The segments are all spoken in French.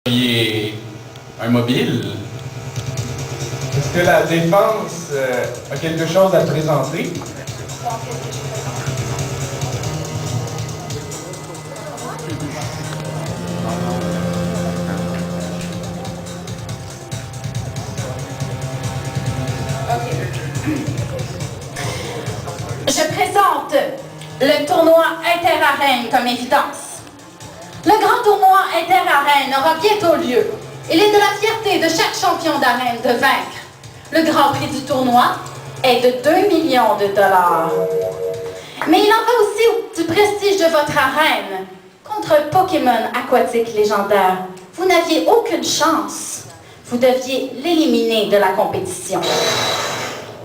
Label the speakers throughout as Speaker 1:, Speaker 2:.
Speaker 1: auriez un mobile?
Speaker 2: Est-ce que la défense a quelque chose à présenter?
Speaker 3: Je présente le tournoi Inter-Arène comme évidence. Le grand tournoi Inter-Arène aura bientôt lieu. Il est de la fierté de chaque champion d'arène de vaincre. Le grand prix du tournoi est de 2 millions de dollars. Mais il en va aussi du prestige de votre arène. Contre un Pokémon aquatique légendaire, vous n'aviez aucune chance. Vous deviez l'éliminer de la compétition.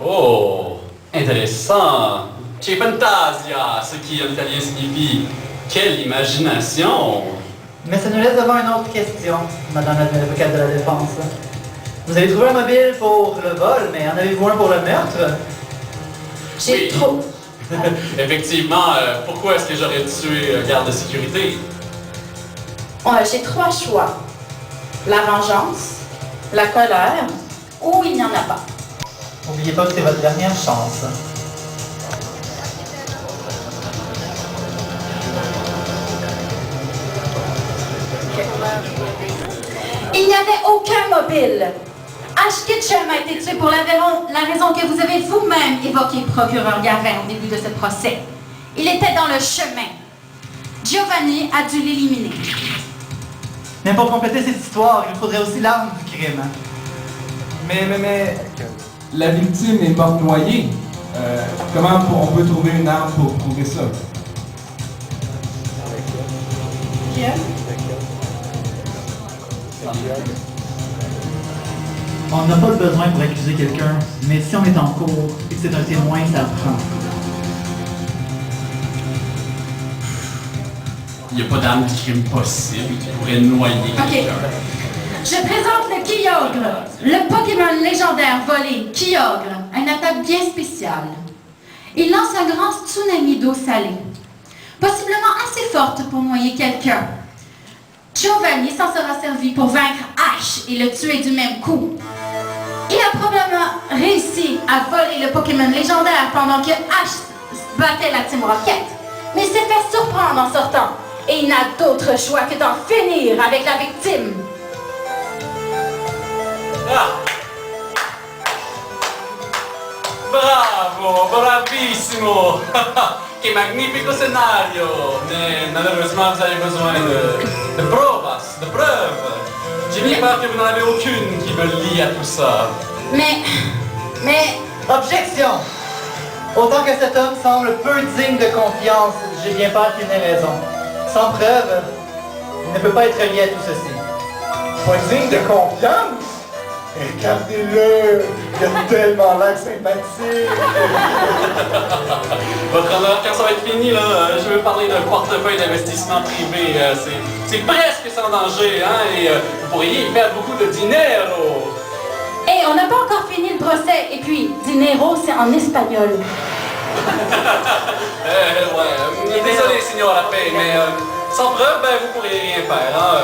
Speaker 1: Oh, intéressant. Che fantasia, ce qui en italien signifie quelle imagination.
Speaker 4: Mais ça nous laisse devant une autre question, madame l'avocate de la défense. Vous avez trouvé un mobile pour le vol, mais en avez-vous un pour le meurtre?
Speaker 3: J'ai trop...
Speaker 1: Effectivement, pourquoi est-ce que j'aurais tué un garde de sécurité?
Speaker 3: J'ai 3 choix. La vengeance, la colère, ou il n'y en a pas.
Speaker 4: N'oubliez pas que c'est votre dernière chance.
Speaker 3: Il n'y avait aucun mobile. Ash Ketchum a été tué pour la raison que vous avez vous-même évoquée, procureur Garin, au début de ce procès. Il était dans le chemin. Giovanni a dû l'éliminer.
Speaker 4: Mais pour compléter cette histoire, il faudrait aussi l'arme du crime.
Speaker 2: Mais... La victime est morte noyée. Comment on peut trouver une arme pour prouver ça?
Speaker 4: On n'a pas le besoin pour accuser quelqu'un, mais si on est en cours et que c'est un témoin, ça prend.
Speaker 1: Il n'y a pas d'arme de crime possible qui pourrait noyer quelqu'un.
Speaker 3: Je présente le Kyogre, le Pokémon légendaire volé Kyogre, une attaque bien spéciale. Il lance un grand tsunami d'eau salée, possiblement assez forte pour noyer quelqu'un. Giovanni s'en sera servi pour vaincre Ash et le tuer du même coup. Il a probablement réussi à voler le Pokémon légendaire pendant que Ash battait la Team Rocket, mais s'est fait surprendre en sortant, et il n'a d'autre choix que d'en finir avec la victime.
Speaker 1: Ah! Bravo, bravissimo! Che magnifico scenario! Mais malheureusement, vous avez besoin de provas, de preuves. J'ai bien peur que vous n'en avez aucune qui me lie à tout ça.
Speaker 3: Mais...
Speaker 4: Objection! Autant que cet homme semble peu digne de confiance, j'ai bien peur qu'il n'ait raison. Sans preuve, il ne peut pas être lié à tout ceci.
Speaker 2: Pas digne de confiance? Regardez-le! Il a tellement l'air sympathique!
Speaker 1: Votre honneur, quand ça va être fini, là, je veux parler d'un portefeuille d'investissement privé. C'est presque sans danger, hein, et vous pourriez y faire beaucoup de dinero.
Speaker 3: Hey, on n'a pas encore fini le procès, et puis, dinero, c'est en espagnol.
Speaker 1: Ouais, désolé, signor la paix, mais sans preuve, ben, vous pourriez rien faire, hein.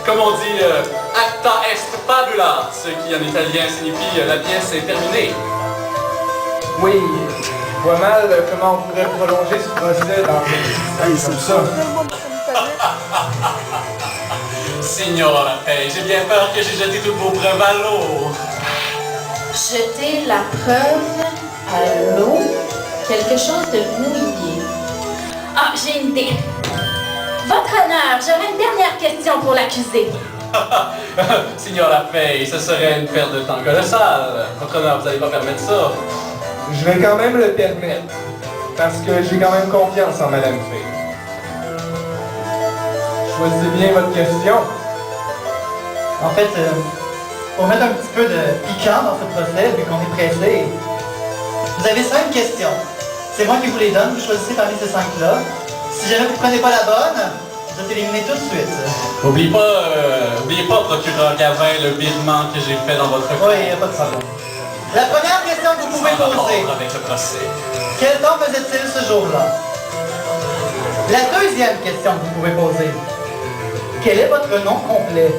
Speaker 1: Comme on dit, acta est fabula, ce qui en italien signifie la pièce est terminée.
Speaker 2: Oui, je vois mal comment on pourrait prolonger ce procès dans des comme ça.
Speaker 1: Signor la paix, j'ai bien peur que j'ai jeté toutes vos preuves à l'eau.
Speaker 3: Jeter la preuve à l'eau, quelque chose de mouillé. Ah, j'ai une idée. Votre honneur, j'aurais une dernière question pour l'accusé.
Speaker 1: Signor la paix, ce serait une perte de temps colossale. Votre honneur, vous n'allez pas permettre ça.
Speaker 2: Je vais quand même le permettre, parce que j'ai quand même confiance en Madame Fay. Choisissez bien votre question.
Speaker 4: En fait, pour mettre un petit peu de piquant dans ce procès, vu qu'on est pressé, vous avez 5 questions. C'est moi qui vous les donne, vous choisissez parmi ces 5-là. Si jamais vous ne prenez pas la bonne, vous êtes éliminé tout de suite.
Speaker 1: Oubliez pas, procureur Gavin, le virement que j'ai fait dans votre compte.
Speaker 4: Oui, il n'y a pas de problème. La première question que vous pouvez poser.
Speaker 1: Avec le procès.
Speaker 4: Quel temps faisait-il ce jour-là? La deuxième question que vous pouvez poser. Quel est votre nom complet?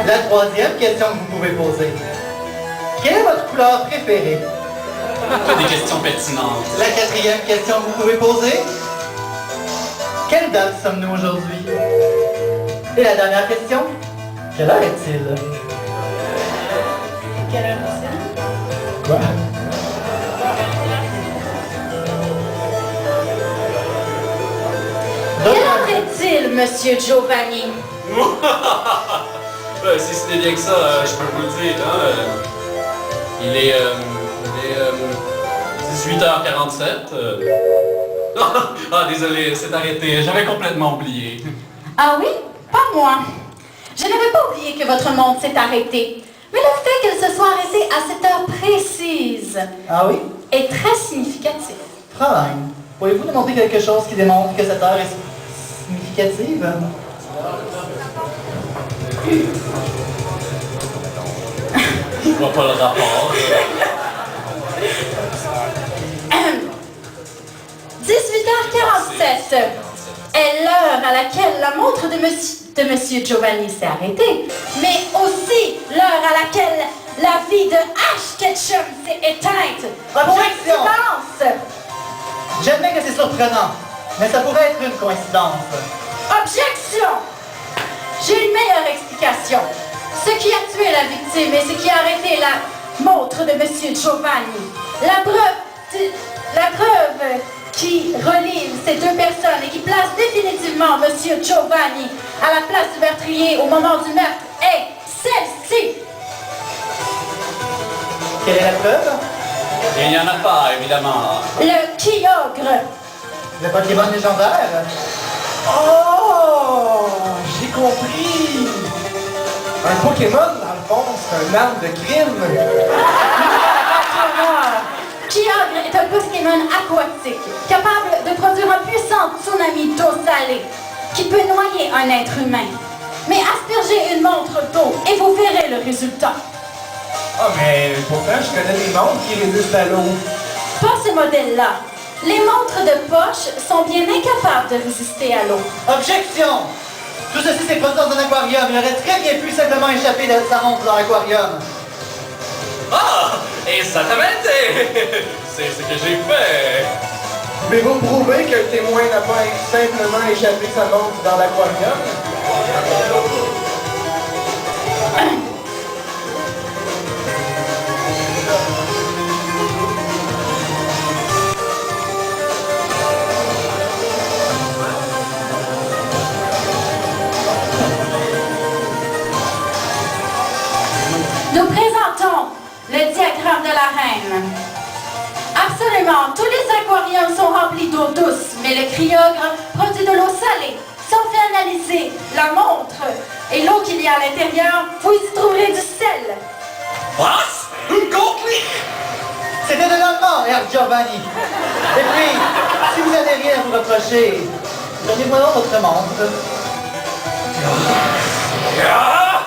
Speaker 4: La troisième question que vous pouvez poser. Quelle est votre couleur préférée?
Speaker 1: Que des questions pertinentes.
Speaker 4: La quatrième question que vous pouvez poser. Quelle date sommes-nous aujourd'hui? Et la dernière question. Quelle heure est-il?
Speaker 3: Quelle heure est-il?
Speaker 2: Quoi?
Speaker 3: Quelle heure est-il, monsieur Giovanni?
Speaker 1: Si ce n'est bien que ça, je peux vous le dire. Hein, il est 18h47. Ah, désolé, c'est arrêté. J'avais complètement oublié.
Speaker 3: Ah oui? Pas moi. Je n'avais pas oublié que votre montre s'est arrêtée. Mais le fait qu'elle se soit arrêtée à cette heure précise
Speaker 4: Ah oui?
Speaker 3: est très significatif.
Speaker 4: Fräulein, pourriez-vous nous montrer quelque chose qui démontre que cette heure est significative?
Speaker 1: Je vois pas le rapport.
Speaker 3: 18h47 est l'heure à laquelle la montre de monsieur Giovanni s'est arrêtée, mais aussi l'heure à laquelle la vie de Ash Ketchum s'est éteinte.
Speaker 4: Objection!
Speaker 3: Coïncidence!
Speaker 4: J'admets que c'est surprenant, mais ça pourrait être une coïncidence.
Speaker 3: Objection! J'ai une meilleure explication. Ce qui a tué la victime et ce qui a arrêté la montre de monsieur Giovanni. La preuve qui relie ces deux personnes et qui place définitivement monsieur Giovanni à la place du meurtrier au moment du meurtre est celle-ci.
Speaker 4: Quelle est la preuve?
Speaker 1: Il n'y en a pas, évidemment.
Speaker 3: Le Kyogre.
Speaker 4: Le Pokémon légendaire?
Speaker 2: Oh! J'ai compris! Un Pokémon, dans le fond, c'est une arme de crime.
Speaker 3: Kyogre est un Pokémon aquatique, capable de produire un puissant tsunami d'eau salée, qui peut noyer un être humain. Mais aspergez une montre d'eau et vous verrez le résultat.
Speaker 2: Ah, mais pourtant, je connais des montres qui résistent à l'eau.
Speaker 3: Pas ce modèle-là. Les montres de poche sont bien incapables de résister à l'eau.
Speaker 4: Objection! Tout ceci s'est produit dans un aquarium. Il aurait très bien pu simplement échapper de sa montre dans l'aquarium.
Speaker 1: Ah! Esattamente! C'est ce que j'ai fait!
Speaker 2: Pouvez-vous prouver qu'un témoin n'a pas simplement échappé sa montre dans l'aquarium?
Speaker 3: Nous présentons le diagramme de la reine. Absolument, tous les aquariums sont remplis d'eau douce, mais le Kyogre produit de l'eau salée. Si on fait analyser la montre et l'eau qu'il y a à l'intérieur, vous y trouverez du sel.
Speaker 1: Was? Unglaublich!
Speaker 4: C'était de l'allemand, Herr Giovanni. Et puis, si vous n'avez rien à vous reprocher, donnez-moi donc votre montre.
Speaker 1: Ja!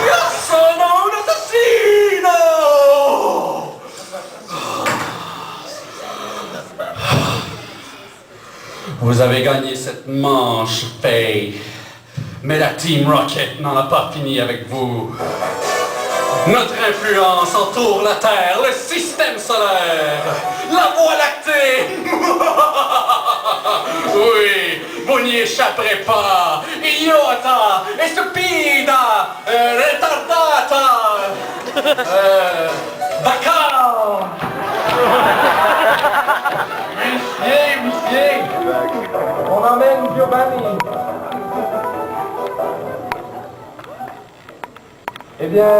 Speaker 1: Io sono un assassino! Vous avez gagné cette manche, Faye. Mais la Team Rocket n'en a pas fini avec vous. Notre influence entoure la Terre, le système solaire, la Voie lactée. Oui, vous n'y échapperez pas. Idiota, stupida, retardata. D'accord.
Speaker 2: Huissier! On emmène Giovanni. Eh bien,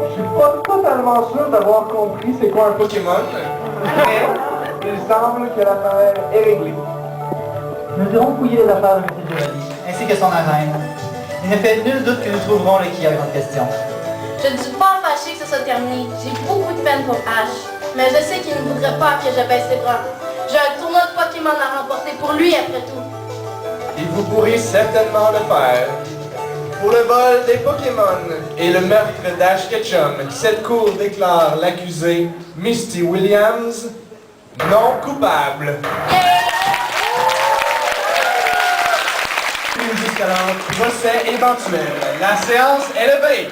Speaker 2: je suis pas totalement sûr d'avoir compris c'est quoi un Pokémon, mais il semble que l'affaire est réglée.
Speaker 4: Nous irons fouiller les affaires de M. Giovanni, ainsi que son arène. Il ne fait nul doute que nous trouverons le Kyogre en question.
Speaker 5: Je ne suis pas fâchée que ce soit terminé. J'ai beaucoup de peine pour Ash. Mais je sais qu'il ne voudrait pas que je baisse les bras. J'ai un tournoi de Pokémon à remporter pour lui après tout.
Speaker 2: Et vous pourrez certainement le faire. Pour le vol des Pokémon et le meurtre d'Ash Ketchum, cette cour déclare l'accusé Misty Williams non coupable. escalante, procès éventuel. La séance est levée.